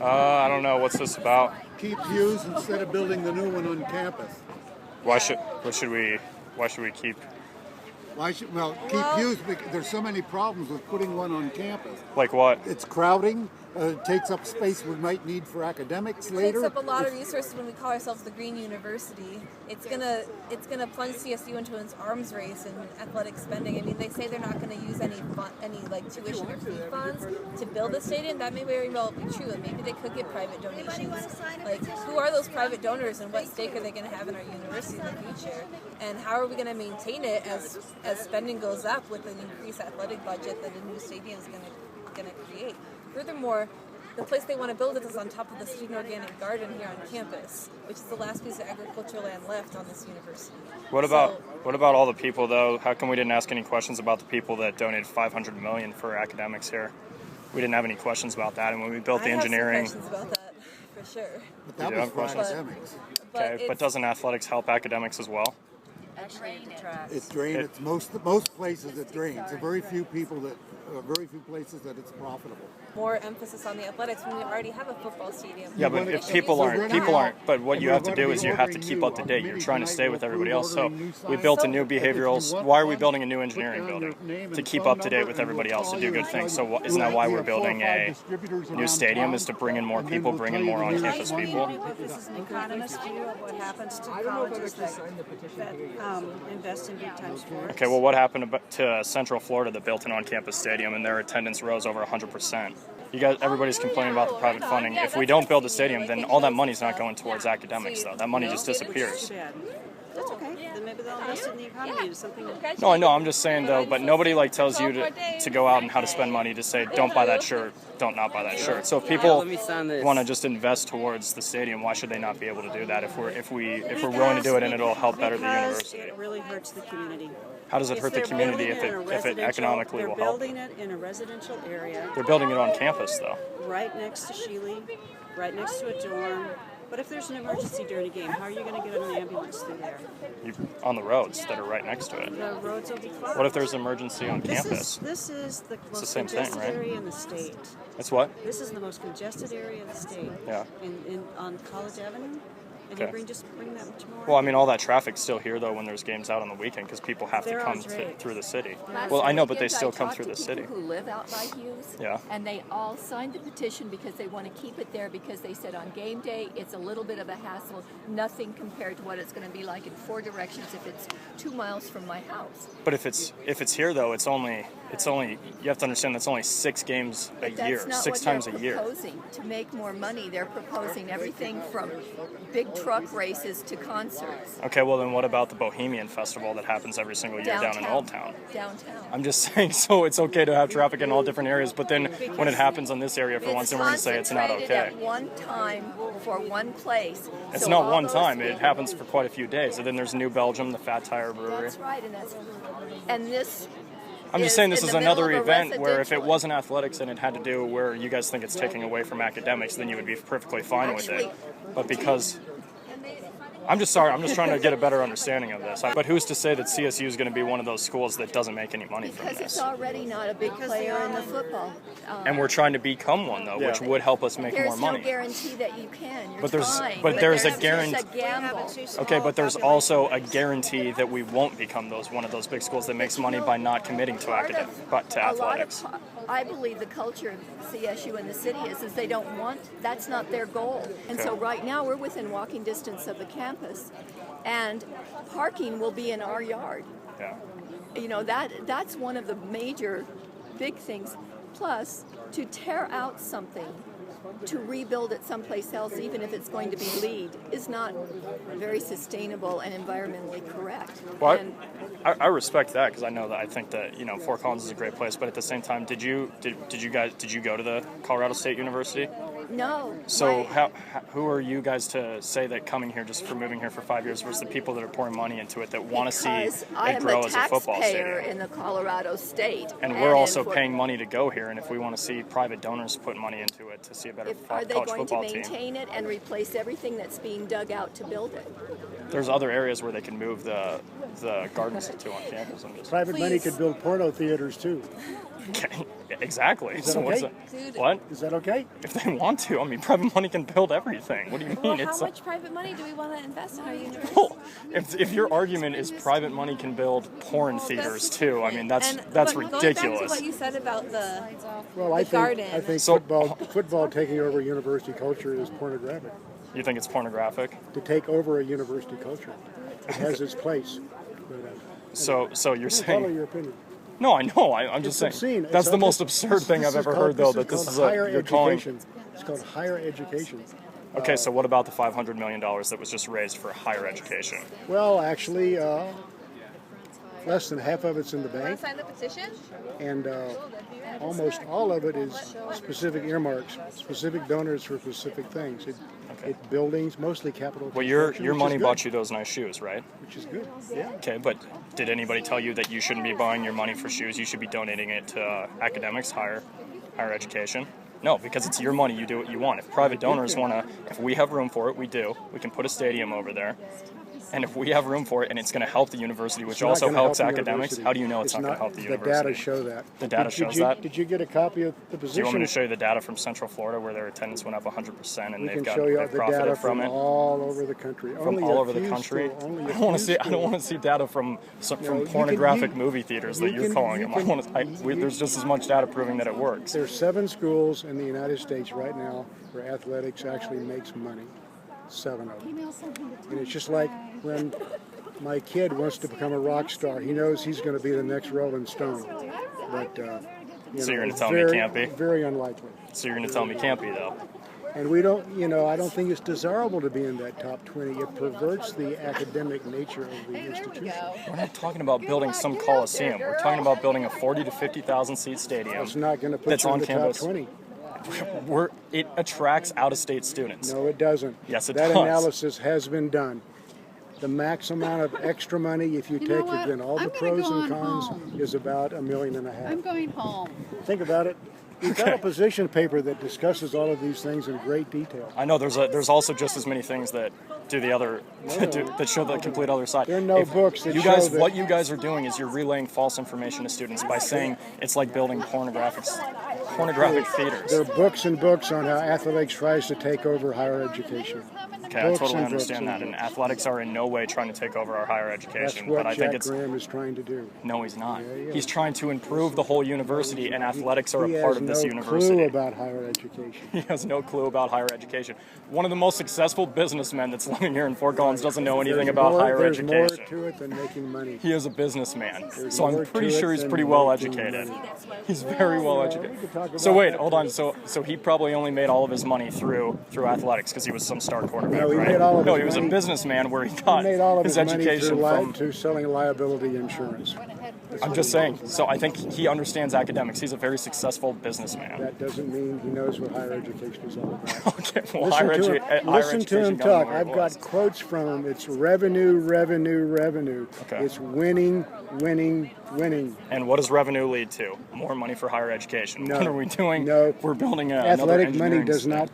I don't know. What's this about? Keep Hughes instead of building the new one on campus. Why should we keep? Keep Hughes because there's so many problems with putting one on campus. Like what? It's crowding. It takes up space we might need for academics later. It takes up a lot of resources when we call ourselves the Green University. It's gonna plunge CSU into an arms race in athletic spending. I mean, they say they're not going to use any tuition or fee funds to build the stadium. That may very well be true, and maybe they could get private donations. Like, who are those private donors, and what stake are they going to have in our university in the future? And how are we going to maintain it as spending goes up with an increased athletic budget that a new stadium is going to create? Furthermore, the place they want to build it is on top of the student organic garden here on campus, which is the last piece of agricultural land left on this university. What about all the people, though? How come we didn't ask any questions about the people that donated $500 million for academics here? We didn't have any questions about that, and when we built the engineering, I have some questions about that for sure. But that was for academics. Okay, but doesn't athletics help academics as well? It's drained. It's most places it drains. There are very few places that it's profitable. More emphasis on the athletics when we already have a football stadium. Yeah, but if people aren't. But what you have to do is you have to keep up to date. You're trying to stay with everybody else. So we built a new behavioral. Why are we building a new engineering building? To keep up to date with everybody else, to do good things. So isn't that why we're building a new stadium? Is to bring in more people, bring in more on-campus people? This is an economist view of what happens to colleges that invest in big time sports. Okay, well, what happened to Central Florida that built an on-campus stadium and their attendance rose over 100%? Everybody's complaining about the private funding. If we don't build a stadium, then all that money's not going towards academics, though. That money just disappears. That's okay. Then maybe they'll invest in the economy. Something. No, I know. I'm just saying, though, but nobody tells you to go out and how to spend money to say, don't buy that shirt, don't not buy that shirt. So if people want to just invest towards the stadium, why should they not be able to do that if we're willing to do it and it'll help better the university? It really hurts the community. How does it hurt the community if it economically will help? They're building it in a residential area. They're building it on campus, though. Right next to Sheely, right next to a dorm. But if there's an emergency during a game, how are you going to get an ambulance through there? On the roads that are right next to it. The roads will be closed. What if there's an emergency on campus? This is the most same thing, congested right? area in the state. It's what? This is the most congested area in the state. Yeah. On College Avenue. And Okay. you just bring that much more? Well, I mean, all that traffic's still here, though, when there's games out on the weekend because people have to come through the city. Well, I know, but they still come through the city. Who live out by Hughes, Yeah. and they all signed the petition because they want to keep it there because they said on game day it's a little bit of a hassle, nothing compared to what it's going to be like in four directions if it's 2 miles from my house. But if it's here, though, it's only you have to understand that's only 6 games a But year, that's not 6 what times they're a year. proposing. To make more money, they're proposing everything from big truck races to concerts. Okay, well then what about the Bohemian Festival that happens every single year down in Old Town? Downtown. I'm just saying, so it's okay to have traffic in all different areas, but then when it happens on this area for once, then we're going to say it's not concentrated okay. at one time for one place. It's So not all one those time, it people- happens for quite a few days. And then there's New Belgium, the Fat Tire Brewery. That's right, and this. I'm just saying this in is the middle another of a event where if it residential- wasn't athletics and it had to do where you guys think it's taking away from academics, then you would be perfectly fine with it. But because I'm just trying to get a better understanding of this. But who's to say that CSU is going to be one of those schools that doesn't make any money from Because it's this? already not a big player in the football. And we're trying to become one, though, which would help us make more There's money. no guarantee that you can. You're But there's trying, there's a just guarantee. a gamble. Okay, but there's also a guarantee that we won't become one of those big schools that makes money by not committing to athletics. I believe the culture of CSU in the city is they don't want. That's not their goal. And so right now we're within walking distance of the campus, and parking will be in our yard. Yeah. You know, that's one of the major big things. Plus, to tear out something, to rebuild it someplace else, even if it's going to be LEED, is not very sustainable and environmentally correct. Well, And I respect that because I think that Fort Collins is a great place. But at the same time, did you go to the Colorado State University? no. So who are you guys to say that coming here just for moving here for 5 years versus the people that are pouring money into it that want to see Because it grow as a football I am a taxpayer stadium? in the Colorado State. And we're in also Fort- paying money to go here, and if we want to see private donors put money into it to see a better Are they college going to football team. maintain it and replace everything that's being dug out to build it? There's other areas where they can move the gardens to on campus. Private money could build porno theaters too. Okay, exactly. Is that okay? What? Is that okay? If they want to, I mean, private money can build everything. What do you mean? Well, how much private money do we want to invest in our university? Well, if your argument is private money can build porn theaters too, I mean that's Going ridiculous. back to what you said about the I garden. think So- football taking over university culture is pornographic. You think it's pornographic? To take over a university culture, it has its place. But, So you're follow saying? your opinion. No, I know. I'm just saying. Obscene. That's It's the most obscene. absurd thing I've ever heard, though. That this is higher you're calling. education. It's called higher education. Okay, so what about the $500 million that was just raised for higher education? Well, actually, less than half of it's in the Want bank, to sign the petition? and almost all of it is specific earmarks, specific donors for specific things. It buildings, mostly capital. Well, your construction, which money is bought good, you those nice shoes, right? which is good. Yeah. Okay, but did anybody tell you that you shouldn't be buying your money for shoes? You should be donating it to academics, higher education. No, because it's your money. You do what you want. If private donors want to, if we have room for it, we do. We can put a stadium over there. And if we have room for it and it's going to help the university, which It's not also gonna helps help the academics, university. how do you know it's not going to help the university? The data show that. The data shows that? Did you get a copy of the position? Do you want me to show you the data from Central Florida where their attendance went up 100% and We they've can show you they've the data profited from from it? all over the country. From Only all a over the few country. schools- only a I don't want to few see. I don't want to see data from pornographic movie theaters that you're calling them. There's just as much data proving that it works. There's 7 schools in the United States right now where athletics actually makes money. 7 of them. And it's just like when my kid wants to become a rock star. He knows he's going to be the next Rolling Stone. But So you're going to tell me it can't be? Very unlikely. So you're going to tell me it can't be, though? And we don't, I don't think it's desirable to be in that top 20. It perverts the academic nature of the institution. We're not talking about building some coliseum. We're talking about building a 40 to 50,000 seat stadium. It's not going to put That's you in on the campus. top 20. It attracts out-of-state students. No, it doesn't. Yes, it that does. analysis has been done. The max amount of extra money, if you take again all the pros and cons, is about $1.5 million. I'm going home. Think about it. We've got a position paper that discusses all of these things in great detail. I know there's also just as many things that do the other that show the complete other side. There are no books that you show guys that. what you guys are doing is you're relaying false information to students by saying it's like building pornographic theaters. There are books and books on how athletics tries to take over higher education. Okay, I Books totally and understand books that, and and athletics are in no way trying to take over our higher That's education. what But I Jack think it's Graham is trying to do. no, he's not. Yeah. He's trying to improve the whole university, and athletics are He a part has of this no university. clue about higher education. He has no clue about higher education. One of the most successful businessmen that's living here in Fort Collins doesn't know anything about higher there's education. more to it than making money. He is a businessman, There's so I'm more pretty to it sure he's than pretty well making educated. money. He's very well we could educated. talk So about wait, that hold on. So he probably only made all of his money through athletics because he was some star quarterback, No, he right? made all of no, his he was a money- businessman where he He got made all of his his money education from. through selling liability insurance. I'm just saying. So I think he understands academics. He's a very successful businessman. That doesn't mean he knows what higher education is all about. Okay, well, higher Listen to education him got him talk. where it I've got was. quotes from him. It's revenue, revenue, revenue. Okay. It's winning, winning, winning. And what does revenue lead to? More money for higher education. No. What are we doing? No. We're building another Athletic money engineering does center. not.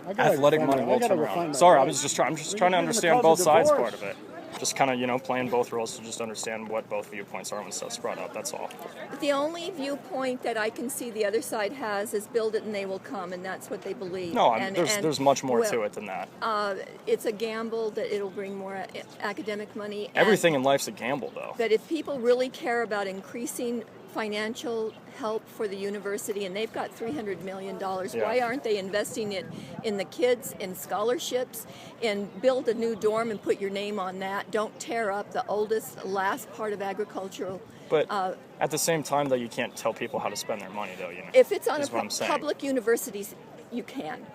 I gotta Athletic refine money my- will I gotta turn refine around. my Sorry, thought. I'm just trying to You're getting understand the both cause sides divorce. part of it. Just kind of, playing both roles to just understand what both viewpoints are when stuff's brought up. That's all. The only viewpoint that I can see the other side has is build it and they will come, and that's what they believe. No, And- there's much more well, to it than that. It's a gamble that it'll bring more academic money. and- Everything in life's a gamble, though. But if people really care about increasing financial help for the university, and they've got $300 million, Yeah. why aren't they investing it in the kids, in scholarships, and build a new dorm and put your name on that? Don't tear up the last part of agricultural. But at the same time, though, you can't tell people how to spend their money, though. If it's on is what I'm saying. public universities, you can.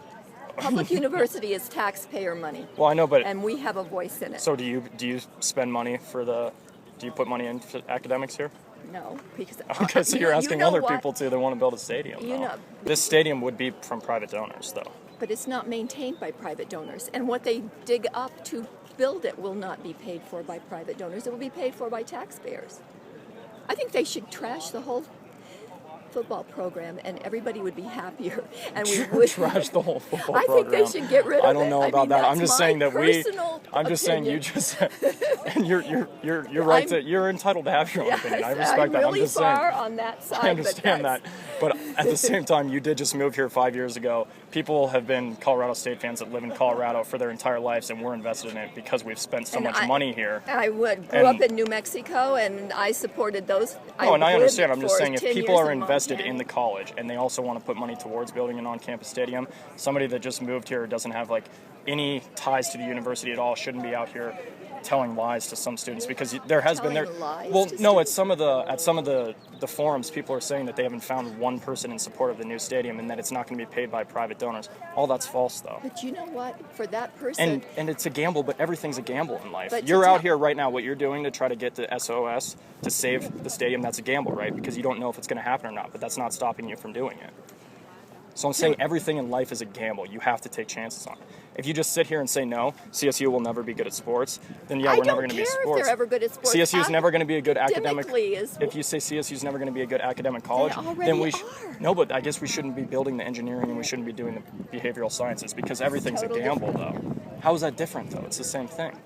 Public university is taxpayer money, Well, I know, but and we have a voice in it. so do you spend money for the? Do you put money into academics here? No, because Okay, so you're asking know other what? people to. They want to build a stadium. You though. know- This stadium would be from private donors, though. But it's not maintained by private donors. And what they dig up to build it will not be paid for by private donors. It will be paid for by taxpayers. I think they should trash the whole football program, and everybody would be happier, and we would trash the whole football I program. think they should get rid of it. I don't know about that. I'm just saying that I'm just saying you just, and you're right you're entitled to have your own opinion. I respect that. I'm really just far saying. on that side. I understand that, but at the same time, you did just move here 5 years ago. People have been Colorado State fans that live in Colorado for their entire lives, and we're invested in it because we've spent so much money here. I grew up in New Mexico, and I supported those. No, and I understand. I'm just saying if people are invested in the college and they also want to put money towards building an on-campus stadium, somebody that just moved here doesn't have like any ties to the university at all shouldn't be out here telling lies to some students, because there has been at some of the forums, people are saying that they haven't found one person in support of the new stadium and that it's not going to be paid by private donors. All that's false, though. But you know what? For that person, and it's a gamble, but everything's a gamble in life. But You're out here right now. What you're doing to try to get the SOS to save the stadium, that's a gamble, right? Because you don't know if it's going to happen or not. But that's not stopping you from doing it. So I'm saying everything in life is a gamble. You have to take chances on it. If you just sit here and say no, CSU will never be good at sports, then we're never going to be at sports. I don't care if they're ever good at sports. CSU is never going to be a good academic. If you say CSU is never going to be a good academic college, then we no, but I guess we shouldn't be building the engineering and we shouldn't be doing the behavioral sciences, because everything is a gamble, though. How is that different, though? It's the same thing.